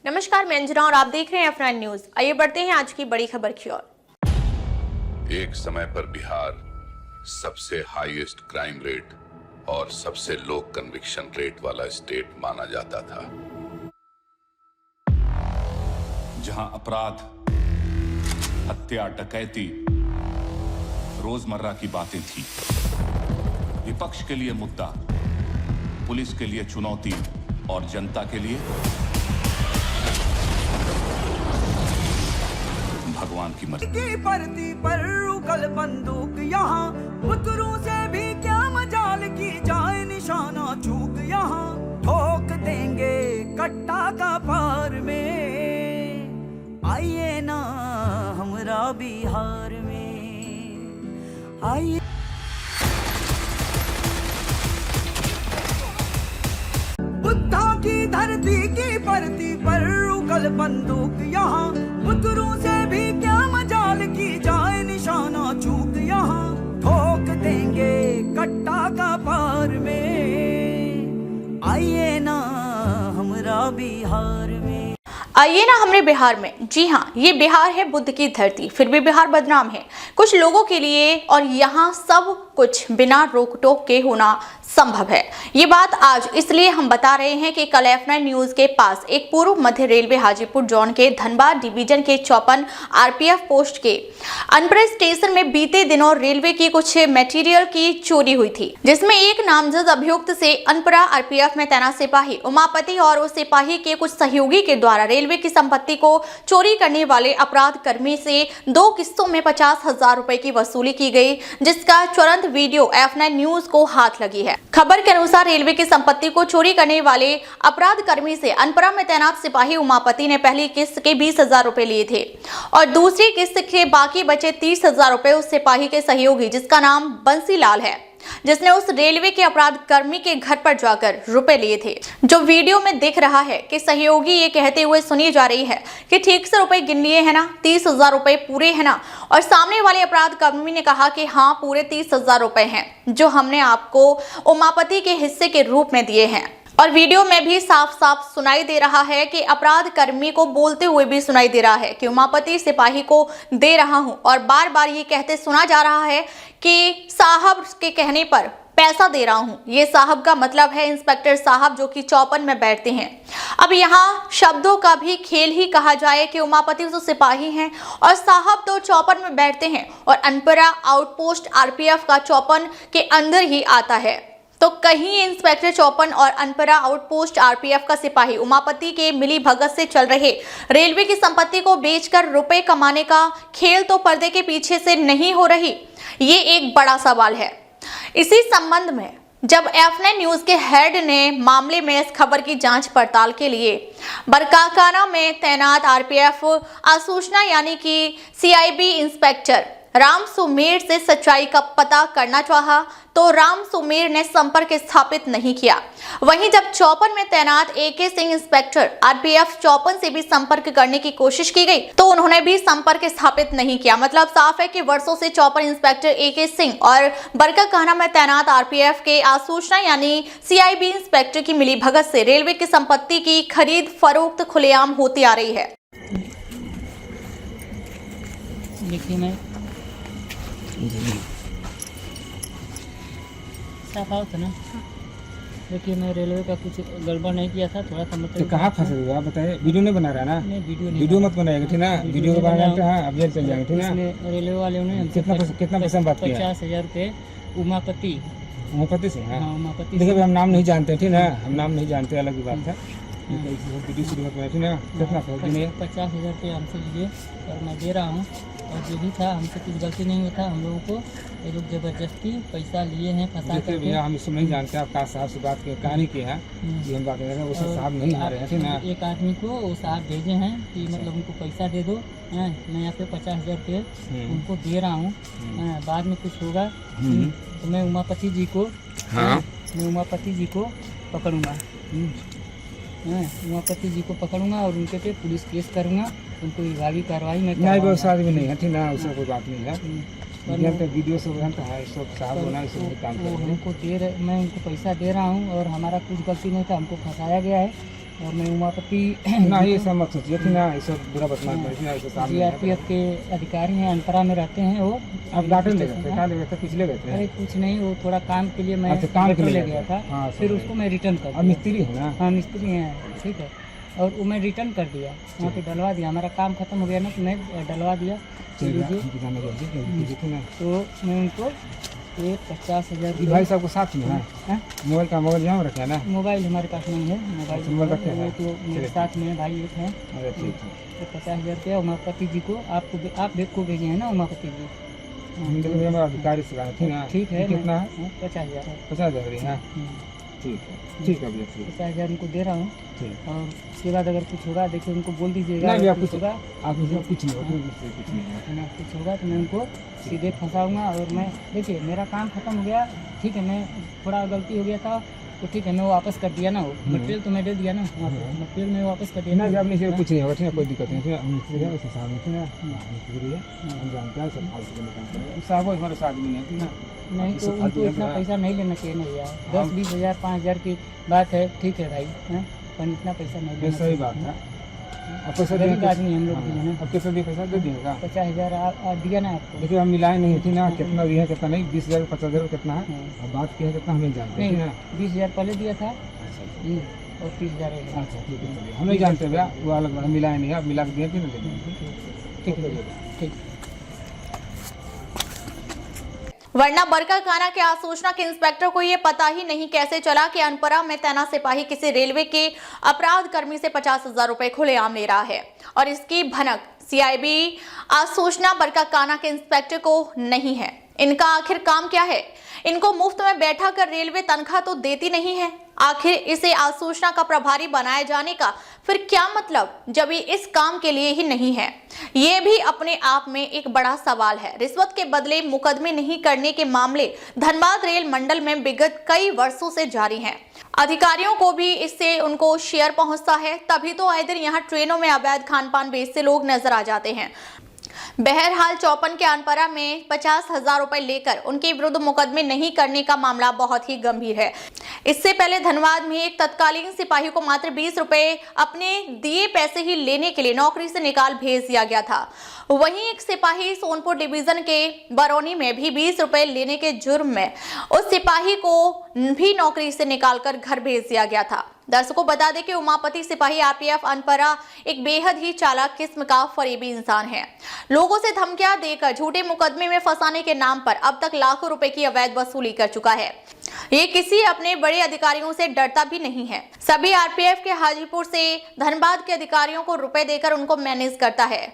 नमस्कार, मैं अंजना और आप देख रहे हैं F9 न्यूज। आइए बढ़ते हैं आज की बड़ी खबर की ओर। एक समय पर बिहार सबसे हाईएस्ट क्राइम रेट और सबसे लो कन्विक्शन रेट वाला स्टेट माना जाता था, जहां अपराध, हत्या, डकैती रोजमर्रा की बातें थी। विपक्ष के लिए मुद्दा, पुलिस के लिए चुनौती और जनता के लिए भगवान की मर्जी। की परती पर रुकल बंदूक यहाँ, बुतरू से भी क्या मजाल की जाए निशाना चूक यहाँ। ठोक देंगे कट्टा का पार में, आइए ना हमरा बिहार में, आइए। बुद्धा की धरती की परती पर रुकल बंदूक यहाँ, बुतरू से भी क्या मजाल की जाए निशाना चूक यहाँ। ठोक देंगे कट्टा का पार में, आइए ना हमरा बिहार में। आइए ना हमारे बिहार में। जी हाँ, ये बिहार है बुद्ध की धरती, फिर भी बिहार बदनाम है कुछ लोगों के लिए, और यहाँ सब कुछ बिना रोक टोक के होना संभव है। ये बात आज इसलिए हम बता रहे हैं कि कल F9 न्यूज के पास एक पूर्व मध्य रेलवे हाजीपुर जोन के धनबाद डिवीजन के 54 RPF पोस्ट के अनपुरा स्टेशन में बीते दिनों रेलवे की कुछ मटेरियल की चोरी हुई थी, जिसमें एक नामजद अभियुक्त से अनपुरा RPF में तैनात सिपाही उमापति और उस सिपाही के कुछ सहयोगी के द्वारा रेलवे की संपत्ति को चोरी करने वाले अपराध कर्मी से 2 किस्तों में 50,000 रुपए की वसूली की गई, जिसका तुरंत वीडियो F9 न्यूज को हाथ लगी है। खबर के अनुसार रेलवे की संपत्ति को चोरी करने वाले अपराध कर्मी से अनपुरा में तैनात सिपाही उमापति ने पहली किस्त के 20,000 रुपए लिए थे और दूसरी किस्त के बाकी बचे 30,000 रुपए उस सिपाही के सहयोगी, जिसका नाम बंसीलाल है, जिसने उस रेलवे के अपराध कर्मी के घर पर जाकर रुपए लिए थे। जो वीडियो में दिख रहा है कि सहयोगी ये कहते हुए सुनी जा रही है कि ठीक से रुपए गिन लिए है ना, 30,000 रुपए पूरे है ना, और सामने वाले अपराध कर्मी ने कहा कि हाँ पूरे 30,000 रुपए हैं जो हमने आपको उमापति के हिस्से के रूप में दिए हैं। और वीडियो में भी साफ साफ सुनाई दे रहा है कि अपराध कर्मी को बोलते हुए भी सुनाई दे रहा है कि उमापति सिपाही को दे रहा हूं, और बार बार ये कहते सुना जा रहा है कि साहब के कहने पर पैसा दे रहा हूं। ये साहब का मतलब है इंस्पेक्टर साहब, जो कि 54 में बैठते हैं। अब यहाँ शब्दों का भी खेल ही कहा जाए कि उमापति तो सिपाही हैं और साहब तो 54 में बैठते हैं, और अनपुरा आउटपोस्ट RPF का 54 के अंदर ही आता है। तो कहीं इंस्पेक्टर 54 और अनपुरा आउटपोस्ट RPF का सिपाही उमापति के मिली भगत से चल रहे रेलवे की संपत्ति को बेचकर रुपए कमाने का खेल तो पर्दे के पीछे से नहीं हो रही, ये एक बड़ा सवाल है। इसी संबंध में जब F9 न्यूज के हेड ने मामले में इस खबर की जांच पड़ताल के लिए बरकाकाना में तैनात RPF आसूचना यानी कि CIB इंस्पेक्टर राम सुमेर से सच्चाई का पता करना चाहा, तो राम सुमेर ने संपर्क स्थापित नहीं किया। वहीं जब 54 में तैनात AK सिंह इंस्पेक्टर RPF 54 से भी संपर्क करने की कोशिश की गई, तो उन्होंने भी संपर्क स्थापित नहीं किया। मतलब साफ है कि वर्षों से 54 इंस्पेक्टर AK सिंह और बरकाकाना में तैनात RPF के आसूचना यानी CIB इंस्पेक्टर की मिली भगत से रेलवे की संपत्ति की खरीद फरोख्त खुलेआम होती आ रही है। साफ था ना, देखिए मैं रेलवे का कुछ गड़बड़ नहीं किया था, थोड़ा सा मतलब। तो कहाँ फंसे हुए आप बताइए? वीडियो नहीं बना रहा ना? नहीं, वीडियो मत बनाएगा, ठीक ना? वीडियो के बारे में हाँ अब जेल चल जाएंगे, ठीक ना? रेलवे वाले ने कितना पैसा बात किया? 50,000 रुपये उमापति से। हाँ उमापति। देखिए हम नाम नहीं जानते, ठीक ना? हम नाम नहीं जानते, अलग ही बात है। वीडियो शुरू मत बनाए, ठीक ना? कितना 50,000 रुपये हमसे लिए और मैं दे रहा हूँ, और जो भी था हमसे कुछ गलती नहीं हुई था। हम लोगों को ये लोग जबरदस्ती पैसा लिए हैं, फंसा कर। भैया हम इसको नहीं जानते, आप काश साहब से बात की कहानी की है, ये हम बात कर रहे हैं। वो साहब नहीं आ रहे हैं, ठीक ना? एक आदमी को वो साहब भेजे हैं कि मतलब उनको पैसा दे दो, मैं यहाँ पे 50,000 रुपये उनको दे रहा हूँ, बाद में कुछ होगा तो मैं उमापति जी को पकड़ूंगा, उमापति जी को पकड़ूंगा और उनके पे पुलिस केस करूंगा, उनको विभागीय कार्रवाई में नहीं। वो आदमी नहीं है, ठीक ना? उसका कोई बात नहीं है। वीडियो सब है, सब साहब होना काम हमको मैं उनको पैसा दे रहा हूँ और हमारा कुछ गलती नहीं था, हमको फंसाया गया है। और मैं उमापति ना ये सब मत सोचिए थी ना, ये सब बुरा बदनाम करे थी ना, ऐसे काम नहीं करना। जीआरपीएफ के अधिकारी हैं, अनपरा में रहते हैं वो। आप डाटन ले गए थे, कहाँ ले गए थे, कुछ ले गए थे? अरे कुछ नहीं, वो थोड़ा काम के लिए मैं अच्छा, काम के लेटर लिए ले गया था। हाँ, फिर समझ उसको मैं रिटर्न कर अब दिया। मिस्त्री है ना? हाँ मिस्त्री हैं, ठीक है। और वो मैं रिटर्न कर दिया, वहाँ पे डलवा दिया। हमारा काम खत्म हो गया ना, तो मैं डलवा दिया। लीजिए, तो मैं उनको ये 50,000 ये भाई साहब को साथ में है हाँ? मोबाइल यहाँ रखा है ना? मोबाइल हमारे पास नहीं है, अच्छा, मोबाइल मोबाइल रखे हैं। तो मेरे साथ में भाई एक हैं। अरे ठीक है, तो 50,000 रुपया उमापति जी को आप को भेजे हैं ना उमापति जी? हम देखो मेरा अधिकारी से बात थी ना। ठीक है, कितना है? 50,000 है। 50,000 है। ठीक है, ठीक है भैया, ठीक 50,000 उनको दे रहा हूँ। ठीक। और उसके बाद अगर कुछ होगा, देखिए उनको बोल दीजिएगा। नहीं भैया, अगर कुछ कुछ होगा, आप मुझे कुछ नहीं होगा, कुछ नहीं है। है ना, कुछ होगा तो मैं उनको सीधे फंसाऊंगा। और मैं देखिए मेरा काम खत्म हो गया, ठीक है। मैं थोड़ा गलती हो गया था तो ठीक है, मैं वापस कर दिया ना। वो मटेरियल तो मैं दे दिया ना, मटेरियल मैं वापस कर दिया ना ना। जब नहीं कुछ नहीं होगा, ठीक है, कोई दिक्कत नहीं है। मिस्त्री है, उसे सामने से ना मिस्त्री है, हम जानते हैं सब फालतू का काम करते हैं। साहब हमारे साथ में नहीं ना, नहीं तो उनको इतना पैसा नहीं लेना चाहिए ना भैया। 10-20 हज़ार 5,000 की बात है, ठीक है भाई, हैं? पर इतना पैसा नहीं ये लेना सही चाहिए। बात है। अब पैसा गरीब देंगे, आदमी हम लोग भी है ना। अब कैसे दिए पैसा दे दिएगा? 50,000 दिया ना आपको। देखिए हम मिलाए नहीं थी ना, कितना दिया कितना नहीं, 20,000 50,000 कितना है। हाँ। अब बात क्या है कितना हमें जानते हैं नहीं, ना। 20,000 पहले दिया था और 30,000 अच्छा ठीक है, चलिए हम नहीं जानते भैया, वो अलग बात है, मिलाए नहीं है, अब मिला के दिए कि नहीं दिए? ठीक है ठीक। वरना बरकाकाना के आसूचना के इंस्पेक्टर को ये पता ही नहीं कैसे चला कि अनपरा में तैनात सिपाही किसी रेलवे के अपराध कर्मी से 50,000 रुपए खुलेआम ले रहा है। और इसकी भनक सीआईबी आसूचना बरकाकाना के इंस्पेक्टर को नहीं है। इनका आखिर काम क्या है? इनको मुफ्त में बैठा कर रेलवे तनख्वाह तो देती नहीं है। आखिर इसे आसूचना का प्रभारी बनाए जाने का फिर क्या मतलब, जब ये इस काम के लिए ही नहीं है? ये भी अपने आप में एक बड़ा सवाल है। रिश्वत के बदले मुकदमे नहीं करने के मामले धनबाद रेल मंडल में विगत कई वर्षों से जारी हैं। अधिकारियों को भी इससे उनको शेयर पहुंचता है, तभी तो आए दिन यहाँ ट्रेनों में अवैध खानपान बेचते लोग नजर आ जाते हैं। बहरहाल 54 के अनपरा में 50,000 रुपए लेकर उनके विरुद्ध मुकदमे नहीं करने का मामला बहुत ही गंभीर है। इससे पहले धनबाद में एक तत्कालीन सिपाही को मात्र 20 रुपए अपने दिए पैसे ही लेने के लिए नौकरी से निकाल भेज दिया गया था। वहीं एक सिपाही सोनपुर डिवीजन के बरौनी में भी 20 रुपए लेने के जुर्म में उस सिपाही को भी नौकरी से निकालकर घर भेज दिया गया था। दर्शकों बता दें कि उमापति सिपाही आरपीएफ अनपरा एक बेहद ही चालाक किस्म का फरेबी इंसान है। लोगों से धमकियां देकर झूठे मुकदमे में फंसाने के नाम पर अब तक लाखों रुपए की अवैध वसूली कर चुका है। ये किसी अपने बड़े अधिकारियों से डरता भी नहीं है। सभी आरपीएफ के हाजीपुर से धनबाद के अधिकारियों को रुपए देकर उनको मैनेज करता है।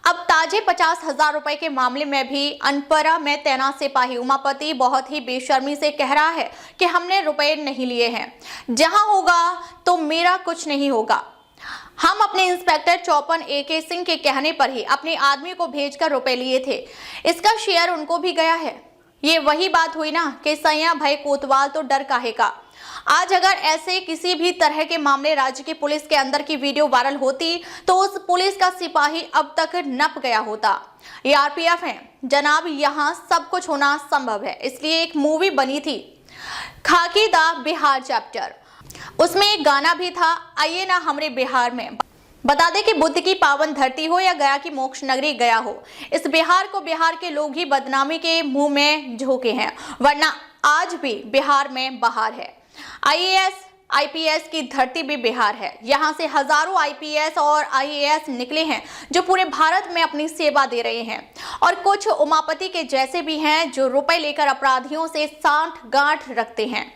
अब ताजे 50,000 रुपए के मामले में भी अनपरा में तैनात सिपाही उमापति बहुत ही बेशर्मी से कह रहा है कि हमने रुपए नहीं लिए हैं, जहां होगा तो मेरा कुछ नहीं होगा। हम अपने इंस्पेक्टर 54 AK सिंह के कहने पर ही अपने आदमी को भेजकर रुपए लिए थे। इसका शेयर उनको भी गया है। ये वही बात हुई ना कि सैया भाई कोतवाल तो डर काहे का। आज अगर ऐसे किसी भी तरह के मामले राज्य की पुलिस के अंदर की वीडियो वायरल होती तो उस पुलिस का सिपाही अब तक नप गया होता। ये आरपीएफ है जनाब, यहाँ सब कुछ होना संभव है। इसलिए एक मूवी बनी थी खाकी दा बिहार चैप्टर, उसमें एक गाना भी था, आइए ना हमरे बिहार में। बता दें कि बुद्ध की पावन धरती हो या गया की मोक्ष नगरी गया हो, इस बिहार को बिहार के लोग ही बदनामी के मुंह में झोंके हैं, वरना आज भी बिहार में बहार है। आईएएस आईपीएस की धरती भी बिहार है। यहाँ से हजारों आईपीएस और आईएएस निकले हैं जो पूरे भारत में अपनी सेवा दे रहे हैं। और कुछ उमापति के जैसे भी हैं जो रुपए लेकर अपराधियों से सांठ गांठ रखते हैं।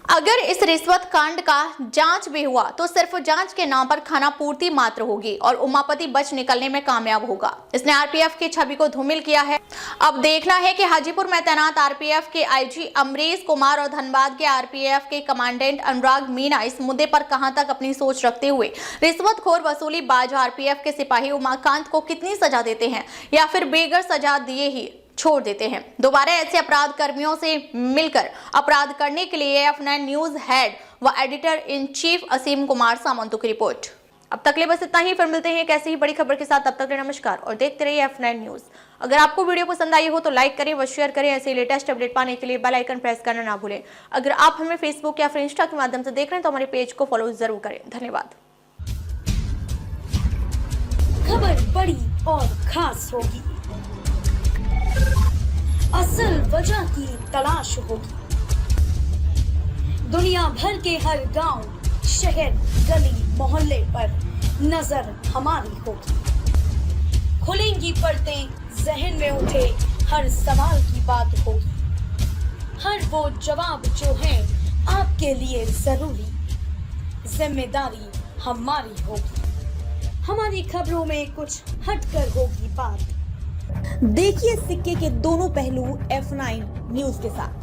अगर इस रिश्वत कांड का जांच भी हुआ तो सिर्फ जांच के नाम पर खाना पूर्ति मात्र होगी और उमापति बच निकलने में कामयाब होगा। इसने आरपीएफ की छवि को धूमिल किया है। अब देखना है कि हाजीपुर में तैनात आरपीएफ के आईजी अमरीश कुमार और धनबाद के आरपीएफ के कमांडेंट अनुराग मीना इस मुद्दे पर कहां तक अपनी सोच रखते हुए रिश्वतखोर वसूली बाज आरपीएफ के सिपाही उमाकांत को कितनी सजा देते हैं या फिर बेगर सजा दिए ही छोड़ देते हैं। दोबारा ऐसे अपराध कर्मियों से मिलकर अपराध करने के लिए अपना न्यूज हेड व एडिटर इन चीफ असीम कुमार सामंत की रिपोर्ट। अब तक ले बस इतना ही, फिर मिलते हैं एक ऐसी ही बड़ी खबर के साथ। तब तक के लिए नमस्कार और देखते रहिए F9 न्यूज। अगर आपको वीडियो पसंद आई हो तो लाइक करें व शेयर करें। ऐसे लेटेस्ट अपडेट पाने के लिए बेल आइकन प्रेस करना ना भूलें। अगर आप हमें फेसबुक या फिर इंस्टा के माध्यम से देख रहे हैं तो हमारे पेज को फॉलो जरूर करें। धन्यवाद। खबर बड़ी और खास होगी, असल वजह की तलाश होगी, दुनिया भर के हर गांव, शहर, गली, मोहल्ले पर नजर हमारी होगी। खुलेंगी पर्दें, जहन में उठे हर सवाल की बात होगी। हर वो जवाब जो है आपके लिए जरूरी, जिम्मेदारी हमारी होगी। हमारी खबरों में कुछ हटकर होगी बात। देखिए सिक्के के दोनों पहलू F9 न्यूज के साथ।